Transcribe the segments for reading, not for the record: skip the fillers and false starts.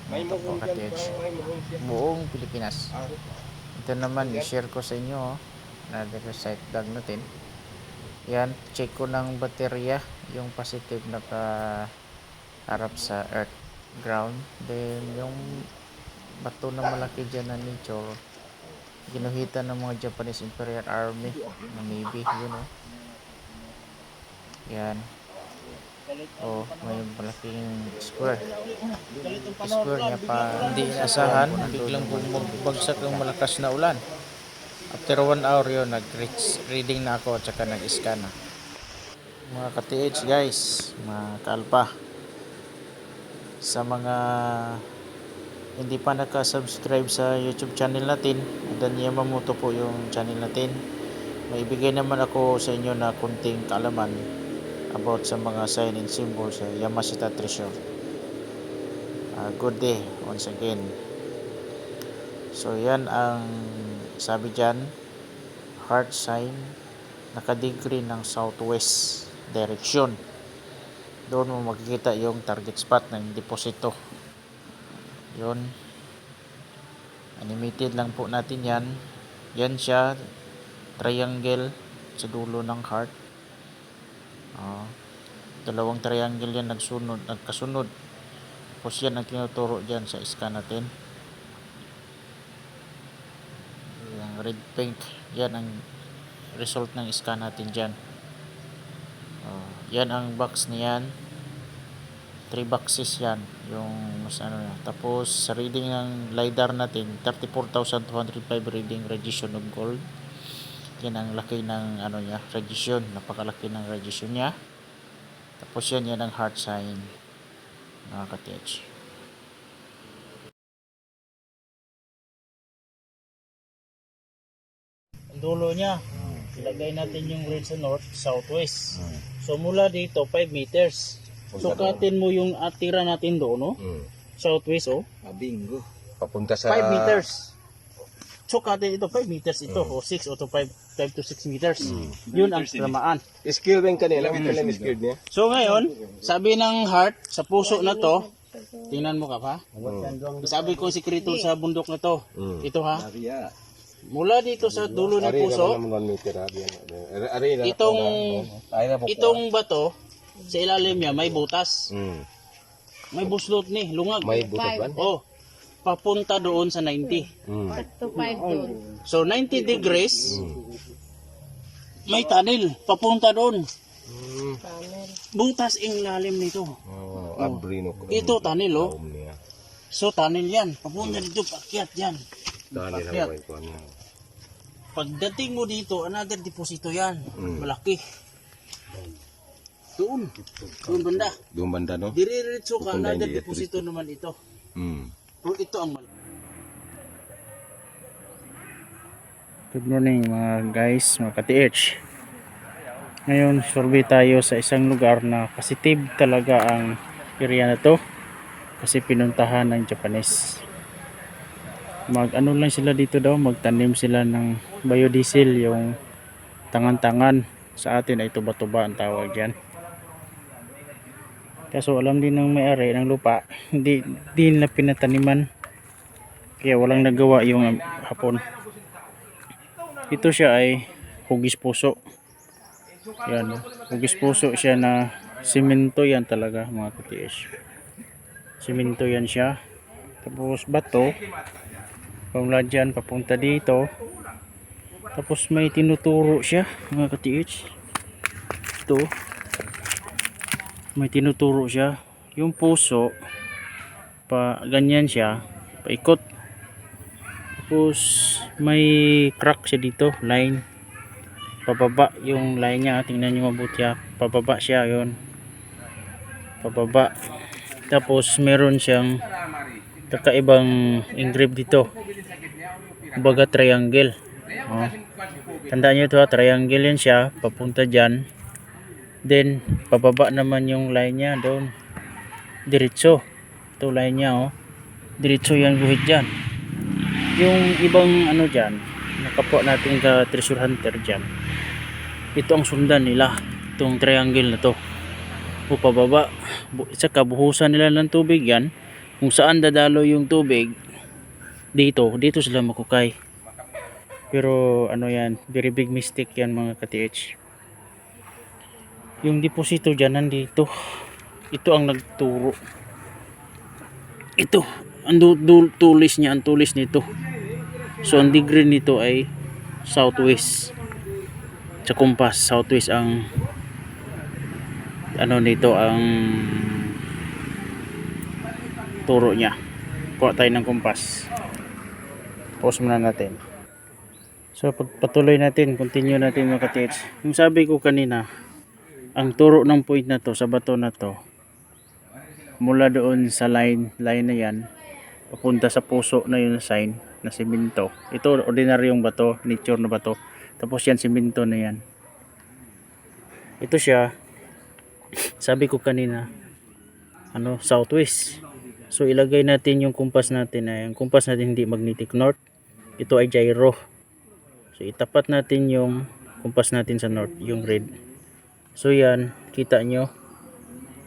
Ito po ka-TH, buong Pilipinas. Ito naman i-share ko sa inyo, another site dag natin. Yan, check ko ng baterya, yung positive naka harap sa earth ground, then yung bato na malaki dyan na nature ginuhitan ng mga Japanese Imperial Army na Navy, yun yan. May malaking square niya pa, hindi inasahan, biglang bumagsak ng malakas na ulan. After 1 hour yun, nag-reading na ako at saka nag-scan na. Mga ka-TH guys, mga ka-alpha, sa mga hindi pa naka-subscribe sa YouTube channel natin, Daniel Mamoto po yung channel natin. May ibigay naman ako sa inyo na kunting kaalaman about sa mga sign and symbol sa Yamashita Treasure. Good day once again. So yan ang sabi dyan, heart sign, nakadegree ng southwest direction. Doon mo makikita yung target spot ng deposito. Yun, animated lang po natin yan. Yan siya, triangle sa dulo ng heart. Dalawang triangle yan nagkasunod. Tapos yan ang tinuturo dyan sa scan natin. Yung red pink, yan ang result ng scan natin dyan. Yan ang box niyan, 3 boxes yan yung mas tapos sa reading ng LiDAR natin 34,205 reading radiation of gold. Yan ang laki ng niya, radiation, napakalaki ng radiation niya. Tapos yan ang heart sign, mga ka-TH. Ang dulo niya, ilagay natin yung red sa north, southwest. So mula dito 5 meters. Sukatin mo yung atira natin doon, no? Southwest, Bingo. Papunta sa 5 meters. Sukatin ito 5 meters ito, o 6 o 5 to 6 meters. Yun ang tiramaan. skill rin kanila, lang skill niya. So ngayon, sabi ng heart sa puso na to, tingnan mo ka pa. Sabi ko sikreto sa bundok na to. Ito ha. Mula dito sa dulo ng puso, itong bato sa ilalim niya may butas. May buslot ni, lungag. May butas ba? Papunta doon sa 90. So 90 degrees, may tunnel papunta doon. Butas ang lalim nito. Ito tunnel, So tunnel yan, papunta dito, pakyat yan. Pagdating mo dito, another deposito yan. Malaki. Doon banda. Doon banda, no? Diriritso ka, another deposito naman ito. Pero ito ang malaki. Good morning mga guys, mga ka-TH. Ngayon, survey tayo sa isang lugar na positive talaga ang area na to. Kasi pinuntahan ng Japanese. Mag-ano lang sila dito daw, magtanim sila ng biodiesel, yung tangan-tangan. Sa atin ay tuba-tuba ang tawag dyan. Kaso alam din ng may-ari ng lupa, hindi nila pinataniman. Kaya walang nagawa yung hapon. Ito siya ay hugis puso. Yan, hugis puso siya na simento yan talaga mga ka-TH. Simento yan siya. Tapos bato. Pamula dyan, papunta dito. Tapos may tinuturo siya mga ka-TH. Ito. May tinuturo siya. Yung puso, ganyan siya. Paikot. Tapos may crack siya dito. Line. Pababa yung line niya. Tingnan nyo mabuti ha. Pababa siya yun. Pababa. Tapos meron siyang kakaibang engrave dito. Baga triangle. Tandaan nyo ito ha, triangle yan siya, papunta dyan. Then pababa naman yung line nya doon, diretso. Ito line nya diretso yan guhit dyan. Yung ibang dyan, nakapwa natin ka treasure hunter dyan, ito ang sundan nila, itong triangle na to. Pababa, saka buhusan nila ng tubig yan kung saan dadalo yung tubig, dito sila makukay. Pero ano yan, very big mistake yan mga ka-TH. Yung deposito dyan nandito. Ito ang nagturo. Ito ang tulis niya, ang tulis nito. So ang degree nito ay southwest. Sa compass, southwest ang ano nito, ang turo niya. Kuha tayo ng compass. Pause muna natin. So patuloy natin, continue natin mga ka-TH. Yung sabi ko kanina, ang turo ng point na to, sa bato na to, mula doon sa line na yan, papunta sa puso na yun, sign na simento. Ito ordinaryong bato, nature na bato. Tapos yan simento na yan. Ito siya, sabi ko kanina, ano, southwest. So ilagay natin yung compass natin, yung compass natin hindi magnetic north. Ito ay gyro. So itapat natin yung compass natin sa north, yung red. So yan, kita nyo,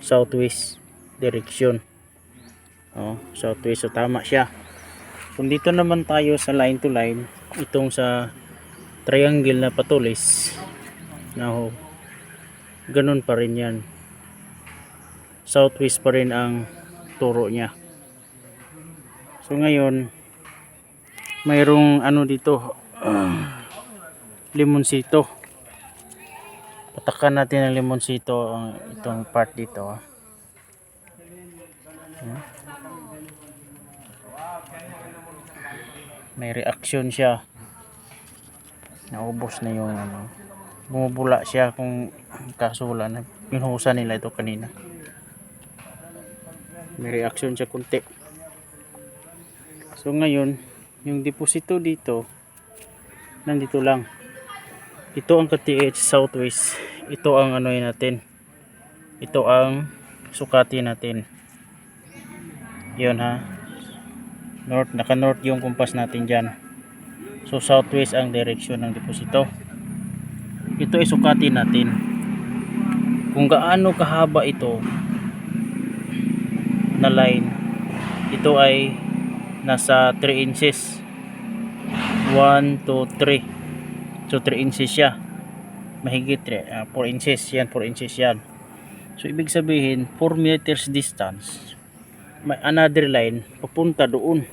southwest direction. Southwest, so tama siya. Kung dito naman tayo sa line to line, itong sa triangle na patulis, ganun pa rin yan. Southwest pa rin ang turo niya. So ngayon, mayroong ano dito, limonsito. Patakan natin ang limonsito, itong part dito. May reaction siya. Naubos na yung ano, bumubula siya, kung kaso wala na, pinuhusan nila ito kanina. May reaction siya kunti. So ngayon, yung deposito dito, nandito lang. Ito ang ka-TH southwest. Ito ang ano natin. Ito ang sukati natin. Yun ha. North, naka-north yung compass natin dyan. So southwest ang direction ng deposito. Ito ay sukati natin. Kung gaano kahaba ito na line, ito ay nasa 3 inches. 1, 2, 3. So 3 inches siya. Mahigit 4 inches yan, 4 inches yan. So ibig sabihin 4 meters distance, may another line papunta doon.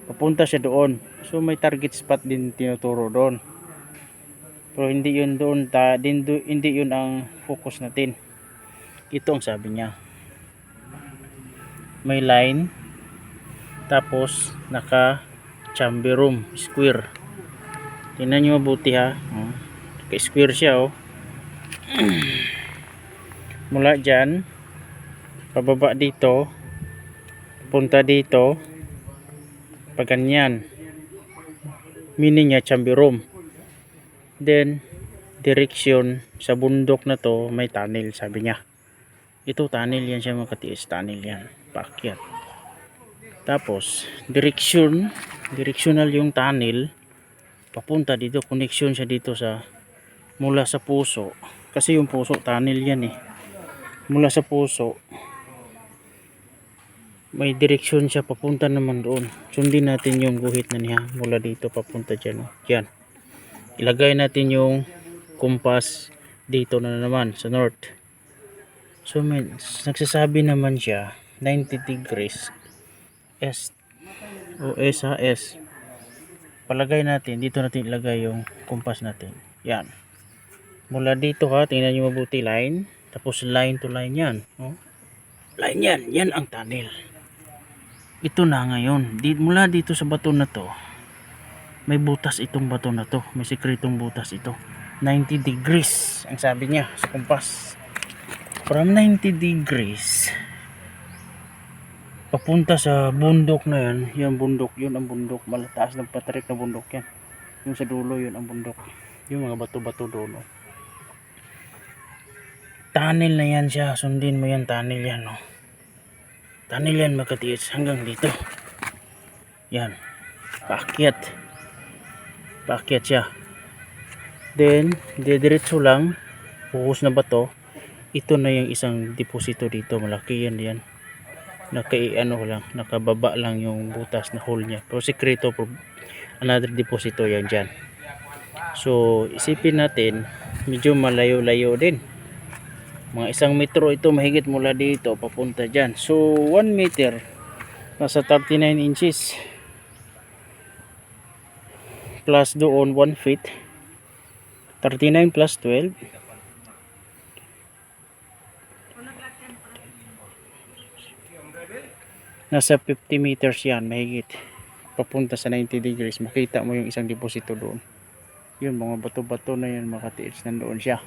Papunta siya doon. So may target spot din tinuturo doon. Pero hindi yun doon, hindi yun ang focus natin. Ito ang sabi niya. May line, tapos naka chamber room, square. Tingnan nyo mabuti ha. Naka-square siya mula dyan, pababa dito, punta dito, pag ganyan. Meaning niya chamber room. Then, direction sa bundok na to, may tunnel, sabi niya. Ito tunnel yan siya mga ka-TH, tunnel yan. Paakyat. Tapos, directional yung tunnel, papunta dito, connection siya dito sa mula sa puso, kasi yung puso tunnel yan mula sa puso may direksyon siya papunta naman doon. Sundin natin yung guhit na niya mula dito papunta dyan. Yan, ilagay natin yung compass dito na naman sa north. So nagsasabi naman siya 90 degrees S o S. Palagay natin, dito natin ilagay yung compass natin. Yan. Mula dito ha, tingnan nyo mabuti, line. Tapos line to line yan. Line yan. Yan ang tunnel. Ito na ngayon. Mula dito sa bato na to, may butas itong bato na to. May sikretong butas ito. 90 degrees ang sabi niya sa compass. From 90 degrees papunta sa bundok na yan. Yung bundok, yun ang bundok. Malataas ng patarik na bundok yan. Yung sa dulo, yun ang bundok. Yung mga bato-bato doon. Tunnel na yan siya. Sundin mo yan, tunnel yan. Tunnel yan magkatiis hanggang dito. Yan. Paakyat. Paakyat siya. Then, didiretso lang. Buhos na bato. Ito na yung isang deposito dito. Malaki yan. ano lang, nakababa lang yung butas na hole niya. Pero sikreto, another deposito yan dyan. So isipin natin, medyo malayo-layo din. Mga 1 metro ito mahigit mula dito papunta dyan. So 1 meter, nasa 39 inches. Plus doon 1 feet. 39 plus 12. Nasa 50 meters yan mahigit. Papunta sa 90 degrees. Makita mo yung isang deposito doon. Yun, mga bato-bato na yan, mga katiits, nandoon siya.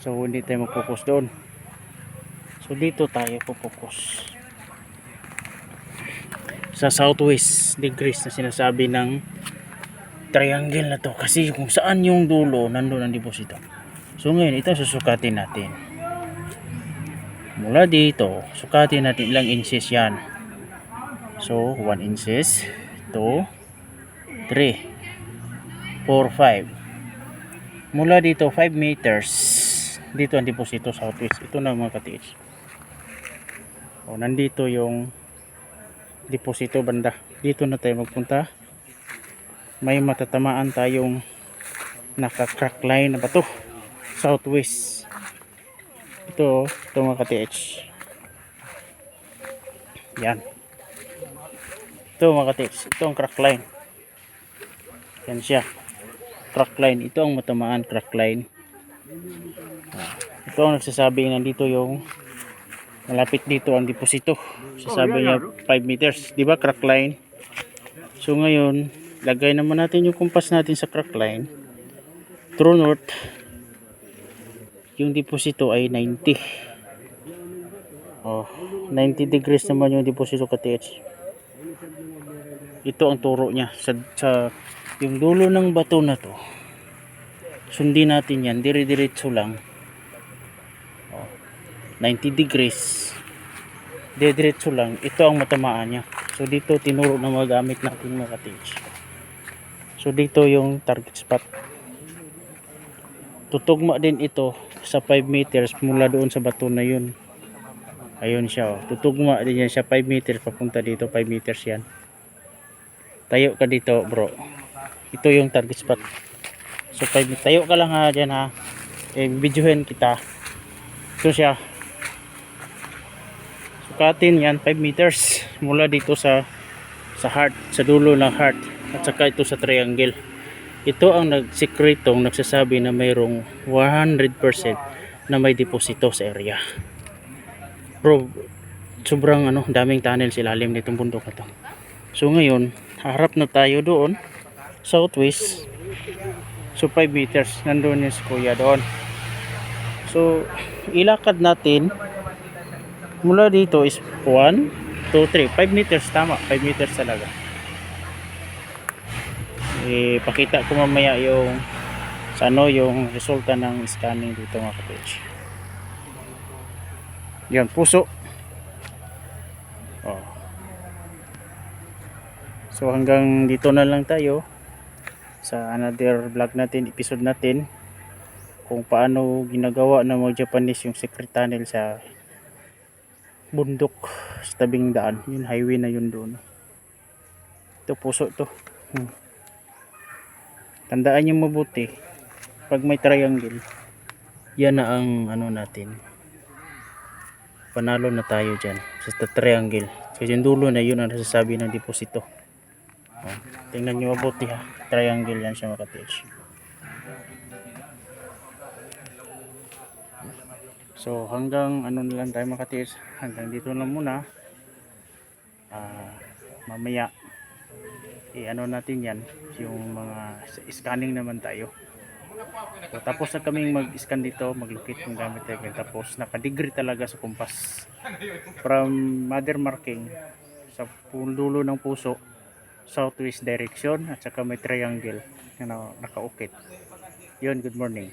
So hindi tayo mag-focus doon. So dito tayo po-focus sa southwest degrees na sinasabi ng triangle na to, kasi kung saan yung dulo nandoon ang deposito. So ngayon ito susukatin natin. Mula dito sukatin natin ilang inches yan. So 1 inches, 2, 3, 4, 5. Mula dito 5 meters. Dito ang deposito southwest. Ito na mga katiits. O nandito yung deposito banda. Dito na tayo magpunta. May matatamaan tayong naka-crack line na bato. Southwest. Ito mga katiits. Yan. Ito mga katiits. Ito ang crack line. Yan siya. Crack line. Ito ang matamaan crack line. Ito ang nagsasabi nandito yung malapit dito ang deposito. Sasabi niya 5 meters, di ba, crack line. So ngayon lagay naman natin yung compass natin sa crack line. True north, yung deposito ay 90. 90 degrees naman yung deposito katiits. Ito ang turo niya sa yung dulo ng bato na to. Sundin natin yan, dire-diretso lang. 90 degrees. Dire-diretso lang. Ito ang matamaan niya. So dito tinuro na magamit natin mga katiits. So dito yung target spot. Tutugma din ito sa 5 meters mula doon sa bato na yun. Ayun siya. Tutugma din yan siya 5 meters papunta dito. 5 meters yan. Tayo ka dito bro. Ito yung target spot. So 5 meters. Tayo ka lang ha dyan ha. Videohin kita. Ito siya. Sukatin yan 5 meters mula dito sa heart, sa dulo ng heart, at saka ito sa triangle. Ito ang nagsikretong nagsasabi na mayroong 100% na may deposito sa area. Bro, sobrang daming tunnel sa ilalim nitong bundok na to. So ngayon harap na tayo doon southwest. So 5 meters nandoon yung si kuya doon. So ilakad natin mula dito is 1, 2, 3, 5 meters, tama, 5 meters talaga. Pakita ko mamaya yung yung resulta ng scanning dito mga kapatid. Yan, puso. So hanggang dito na lang tayo sa another vlog natin, episode natin, kung paano ginagawa ng mga Japanese yung secret tunnel sa bundok sa tabing daan. Yung highway na yun doon. Ito puso to. Tandaan nyo mabuti, pag may triangle, yan na ang natin. Panalo na tayo dyan sa triangle. Kasi yung dulo na yun ang nasasabi ng deposito. Tingnan nyo mabuti ha. Triangle yan siya mga katiits. So hanggang na lang tayo mga katiits. Hanggang dito na muna. Mamaya natin yan, yung mga scanning naman tayo. So, tapos na kaming mag-scan dito, mag-locate ng gamit tayo. Tapos nakadegree talaga sa compass from mother marking sa dulo ng puso, southwest direction, at saka may triangle na naka-ukit. Yun, good morning.